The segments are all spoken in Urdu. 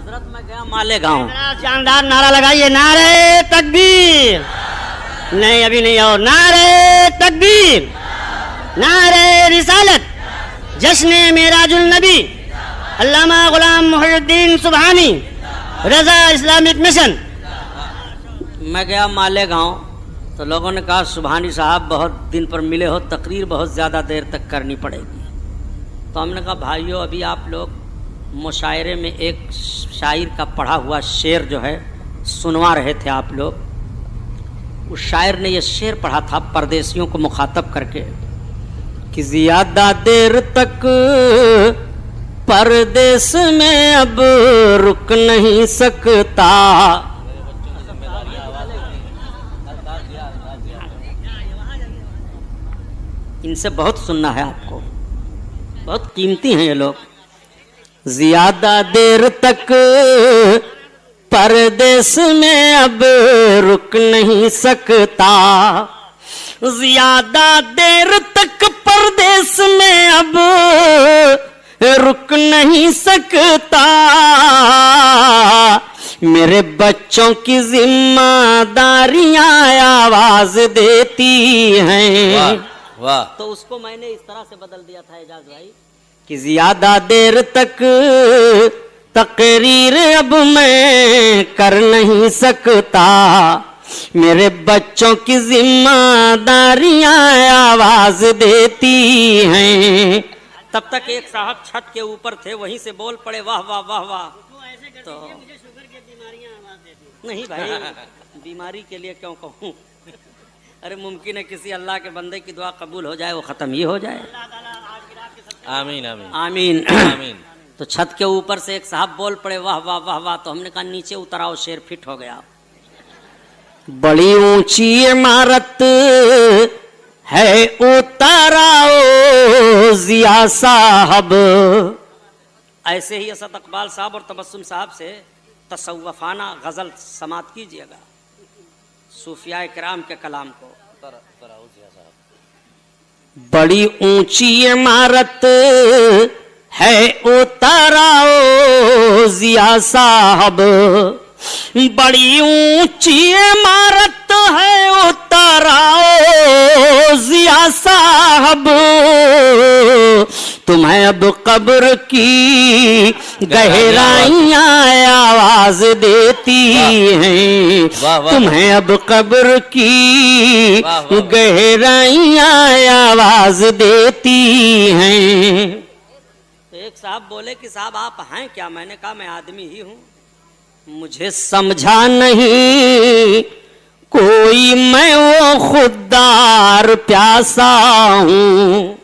حضرت میں گیا مالیگاؤں. شاندار نعرہ لگائیے, نعرے تکبیر. نہیں ابھی نہیں, اور نعرے تکبیر, نعرے رسالت, جشن معراج النبی, علامہ غلام محی الدین سبحانی, رضا اسلامک مشن. میں گیا مالیگاؤں تو لوگوں نے کہا سبحانی صاحب بہت دن پر ملے ہو, تقریر بہت زیادہ دیر تک کرنی پڑے گی. تو ہم نے کہا بھائیو ابھی آپ لوگ مشاعرے میں ایک شاعر کا پڑھا ہوا شعر جو ہے سنوا رہے تھے آپ لوگ. اس شاعر نے یہ شعر پڑھا تھا پردیسیوں کو مخاطب کر کے کہ زیادہ دیر تک پردیس میں اب رک نہیں سکتا. ان سے بہت سننا ہے آپ کو, بہت قیمتی ہیں یہ لوگ. زیادہ دیر تک پردیس میں اب رک نہیں سکتا, زیادہ دیر تک پردیس میں اب رک نہیں سکتا. میرے بچوں کی ذمہ داریاں آواز دیتی ہیں. واہ. تو اس کو میں نے اس طرح سے بدل دیا تھا اعجاز بھائی کہ زیادہ دیر تک تقریر اب میں کر نہیں سکتا, میرے بچوں کی ذمہ داریاں آواز دیتی ہیں. تب تک ایک صاحب چھت کے اوپر تھے, وہیں سے بول پڑے واہ واہ واہ واہ. تو نہیں بھائی بیماری کے لیے کیوں کہوں, ارے ممکن ہے کسی اللہ کے بندے کی دعا قبول ہو جائے, وہ ختم ہی ہو جائے. آمین آمین آمین. آمین. تو چھت کے اوپر سے ایک صاحب بول پڑے واہ واہ واہ واہ. تو ہم نے کہا نیچے اتراؤ, شعر فٹ ہو گیا. بڑی اونچی عمارت ہے اتراؤ ضیاء صاحب. ایسے ہی اسد اقبال صاحب اور تبسم صاحب سے تصوفانہ غزل سماعت کیجیے گا صوفیاء کرام کے کلام کو. بڑی اونچی عمارت ہے اتراؤ ضیاء صاحب, بڑی اونچی عمارت ہے اتراؤ ضیاء صاحب. تمہیں اب قبر کی گہرائیاں آواز دیتی ہیں, تمہیں اب قبر کی گہرائیاں آواز دیتی ہیں. تو ایک صاحب بولے کہ صاحب آپ ہیں کیا؟ میں نے کہا میں آدمی ہی ہوں. مجھے سمجھا نہیں کوئی میں وہ خوددار پیاسا ہوں,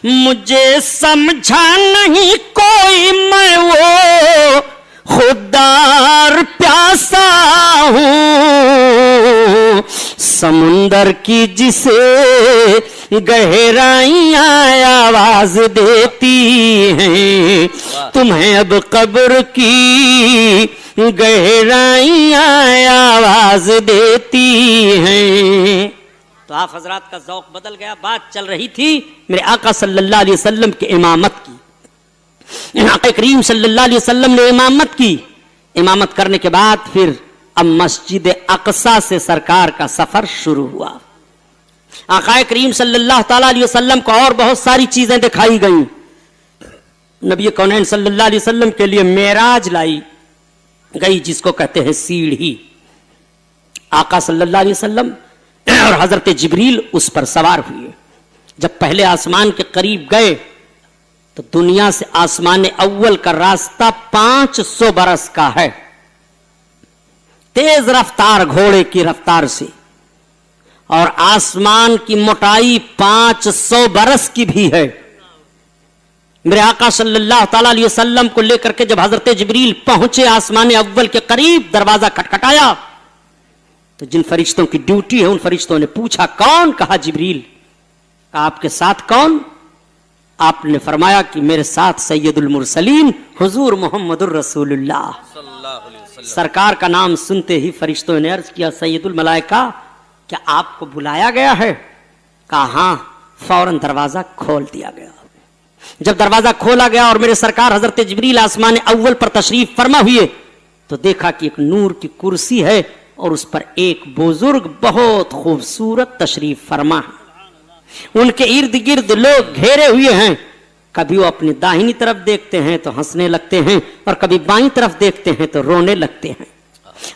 مجھے سمجھا نہیں کوئی میں وہ خوددار پیاسا ہوں. سمندر کی جسے گہرائیاں آواز دیتی ہیں, تمہیں اب قبر کی گہرائیاں آواز دیتی ہیں. تو آپ حضرات کا ذوق بدل گیا. بات چل رہی تھی میرے آقا صلی اللہ علیہ وسلم کی امامت کی. آقا کریم صلی اللہ علیہ وسلم نے امامت کی. امامت کرنے کے بعد پھر اب مسجد اقصی سے سرکار کا سفر شروع ہوا. آقا کریم صلی اللہ تعالی علیہ وسلم کو اور بہت ساری چیزیں دکھائی گئیں. نبی کونین صلی اللہ علیہ وسلم کے لیے معراج لائی گئی, جس کو کہتے ہیں سیڑھی. آقا صلی اللہ علیہ وسلم اور حضرت جبریل اس پر سوار ہوئے. جب پہلے آسمان کے قریب گئے تو دنیا سے آسمان اول کا راستہ 500 برس کا ہے, تیز رفتار گھوڑے کی رفتار سے, اور آسمان کی موٹائی 500 برس کی بھی ہے. میرے آقا صلی اللہ تعالی علیہ وسلم کو لے کر کے جب حضرت جبریل پہنچے آسمان اول کے قریب, دروازہ کھٹکھٹایا تو جن فرشتوں کی ڈیوٹی ہے ان فرشتوں نے پوچھا کون؟ کہا جبریل. کہا آپ کے ساتھ کون؟ آپ نے فرمایا کہ میرے ساتھ سید المرسلین حضور محمد الرسول اللہ صلی اللہ علیہ وسلم. سرکار کا نام سنتے ہی فرشتوں نے عرض کیا سید الملائکہ کیا آپ کو بلایا گیا ہے؟ کہا ہاں. فوراً دروازہ کھول دیا گیا. جب دروازہ کھولا گیا اور میرے سرکار حضرت جبریل آسمان اول پر تشریف فرما ہوئے تو دیکھا کہ ایک نور کی کرسی ہے اور اس پر ایک بزرگ بہت خوبصورت تشریف فرما ہے. ان کے ارد گرد لوگ گھیرے ہوئے ہیں. کبھی وہ اپنی داہنی طرف دیکھتے ہیں تو ہنسنے لگتے ہیں اور کبھی بائیں طرف دیکھتے ہیں تو رونے لگتے ہیں.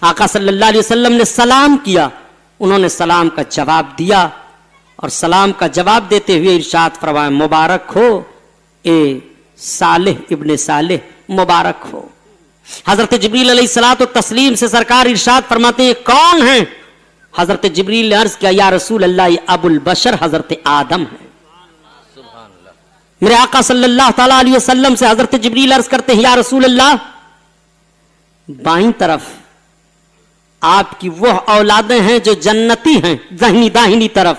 آقا صلی اللہ علیہ وسلم نے سلام کیا, انہوں نے سلام کا جواب دیا اور سلام کا جواب دیتے ہوئے ارشاد فرمایا مبارک ہو اے صالح ابن صالح, مبارک ہو. حضرت جبریل علیہ الصلوۃ والتسلیم سے سرکار ارشاد فرماتے ہیں کون ہیں؟ حضرت جبریل نے عرض کیا یا رسول اللہ یہ ابو البشر حضرت آدم ہے. میرے آقا صلی اللہ تعالی علیہ وسلم سے حضرت جبریل عرض کرتے ہیں یا رسول اللہ بائیں طرف آپ کی وہ اولادیں ہیں جو جنتی ہیں, داہنی طرف.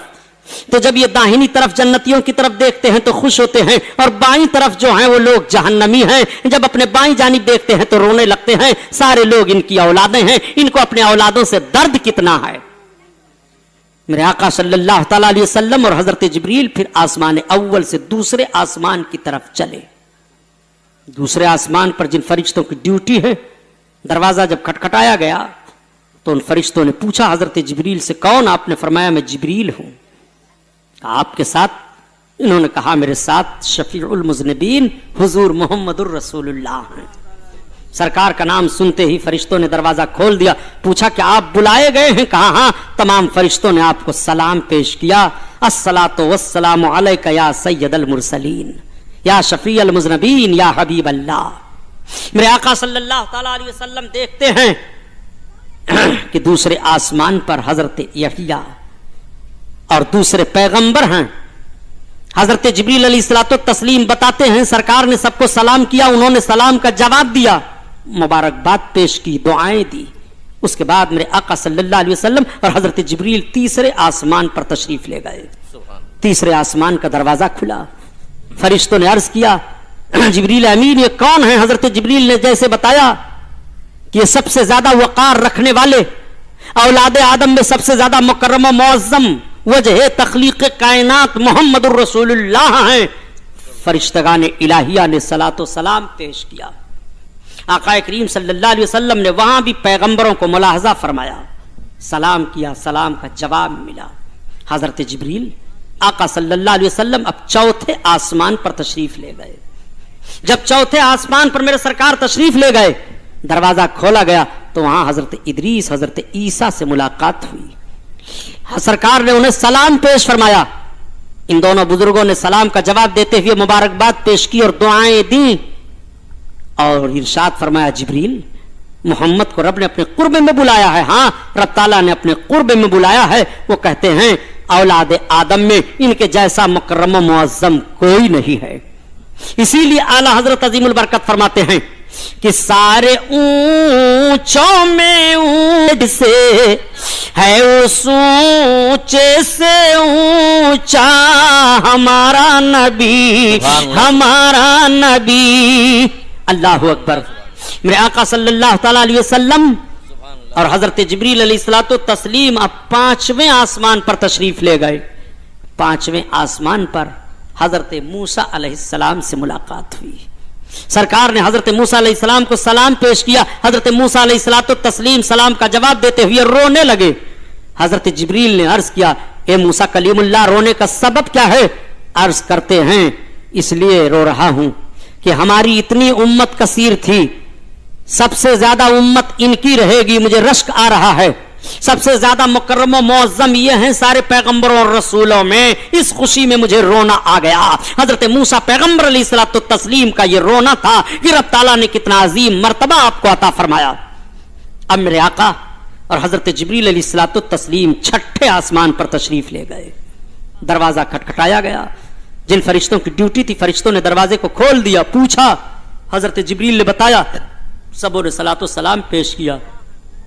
تو جب یہ داہنی طرف جنتیوں کی طرف دیکھتے ہیں تو خوش ہوتے ہیں اور بائیں طرف جو ہیں وہ لوگ جہنمی ہیں, جب اپنے بائیں جانب دیکھتے ہیں تو رونے لگتے ہیں. سارے لوگ ان کی اولادیں ہیں, ان کو اپنے اولادوں سے درد کتنا ہے. میرے آقا صلی اللہ تعالی علیہ وسلم اور حضرت جبریل پھر آسمان اول سے دوسرے آسمان کی طرف چلے. دوسرے آسمان پر جن فرشتوں کی ڈیوٹی ہے, دروازہ جب کھٹکھٹایا گیا تو ان فرشتوں نے پوچھا حضرت جبریل سے کون؟ آپ نے فرمایا میں جبریل ہوں. آپ کے ساتھ؟ انہوں نے کہا میرے ساتھ شفیع المذنبین حضور محمد الرسول اللہ ہیں. سرکار کا نام سنتے ہی فرشتوں نے دروازہ کھول دیا. پوچھا کہ آپ بلائے گئے ہیں؟ کہا ہاں. تمام فرشتوں نے آپ کو سلام پیش کیا. الصلاۃ والسلام علیک یا سید المرسلین یا شفیع المذنبین یا حبیب اللہ. میرے آقا صلی اللہ تعالی علیہ وسلم دیکھتے ہیں کہ دوسرے آسمان پر حضرت یحییٰ اور دوسرے پیغمبر ہیں. حضرت جبریل علیہ الصلوۃ والتسلیم بتاتے ہیں سرکار نے سب کو سلام کیا, انہوں نے سلام کا جواب دیا, مبارکباد پیش کی, دعائیں دی. اس کے بعد میرے آقا صلی اللہ علیہ وسلم اور حضرت جبریل تیسرے آسمان پر تشریف لے گئے. تیسرے آسمان کا دروازہ کھلا. فرشتوں نے عرض کیا جبریل امین یہ کون ہے؟ حضرت جبریل نے جیسے بتایا کہ یہ سب سے زیادہ وقار رکھنے والے, اولاد آدم میں سب سے زیادہ مکرم و معظم, وجہ تخلیق کائنات محمد الرسول اللہ ہیں. فرشتگان الہیہ نے صلاۃ و سلام پیش کیا. آقا کریم صلی اللہ علیہ وسلم نے وہاں بھی پیغمبروں کو ملاحظہ فرمایا, سلام کیا, سلام کا جواب ملا. حضرت جبریل آقا صلی اللہ علیہ وسلم اب چوتھے آسمان پر تشریف لے گئے. جب چوتھے آسمان پر میرے سرکار تشریف لے گئے, دروازہ کھولا گیا تو وہاں حضرت ادریس حضرت عیسیٰ سے ملاقات ہوئی. سرکار نے انہیں سلام پیش فرمایا. ان دونوں بزرگوں نے سلام کا جواب دیتے ہوئے مبارکباد پیش کی اور دعائیں دیں اور ارشاد فرمایا جبریل محمد کو رب نے اپنے قرب میں بلایا ہے. ہاں رب تعالیٰ نے اپنے قرب میں بلایا ہے. وہ کہتے ہیں اولاد آدم میں ان کے جیسا مکرم و معظم کوئی نہیں ہے. اسی لیے اعلیٰ حضرت عظیم البرکت فرماتے ہیں کہ سارے اونچوں میں اونچ سے ہے اس اونچے سے اونچا ہمارا نبی, ہمارا نبی. اللہ اکبر. میرے آقا صلی اللہ تعالی علیہ وسلم اور حضرت جبریل علیہ الصلوۃ والتسلیم اب پانچویں آسمان پر تشریف لے گئے. پانچویں آسمان پر حضرت موسیٰ علیہ السلام سے ملاقات ہوئی. سرکار نے حضرت موسیٰ علیہ السلام کو سلام پیش کیا. حضرت موسیٰ علیہ الصلوۃ والتسلیم سلام کا جواب دیتے ہوئے رونے لگے. حضرت جبریل نے عرض کیا اے موسیٰ کلیم اللہ رونے کا سبب کیا ہے؟ عرض کرتے ہیں اس لیے رو رہا ہوں کہ ہماری اتنی امت کثیر تھی, سب سے زیادہ امت ان کی رہے گی, مجھے رشک آ رہا ہے. سب سے زیادہ مکرم و معظم یہ ہیں سارے پیغمبروں اور رسولوں میں, اس خوشی میں مجھے رونا آ گیا. حضرت موسیٰ پیغمبر علیہ الصلوۃ والتسلیم کا یہ رونا تھا کہ رب تعالیٰ نے کتنا عظیم مرتبہ آپ کو عطا فرمایا. اب میرے آقا اور حضرت جبریل علیہ الصلوۃ والتسلیم چھٹے آسمان پر تشریف لے گئے. دروازہ کھٹکھٹایا گیا. جن فرشتوں کی ڈیوٹی تھی فرشتوں نے دروازے کو کھول دیا. پوچھا, حضرت جبریل نے بتایا, سبوں نے صلاۃ و سلام پیش کیا.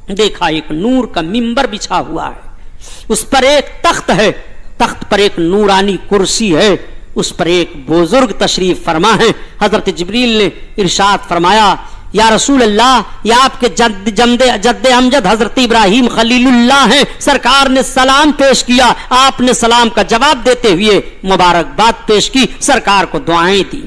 دیکھا ایک نور کا ممبر بچھا ہوا ہے, اس پر ایک تخت ہے, تخت پر ایک نورانی کرسی ہے, اس پر ایک بزرگ تشریف فرما ہے. حضرت جبریل نے ارشاد فرمایا یا رسول اللہ یہ آپ کے جد امجد حضرت ابراہیم خلیل اللہ ہیں، سرکار نے سلام پیش کیا، آپ نے سلام کا جواب دیتے ہوئے مبارکباد پیش کی، سرکار کو دعائیں دی۔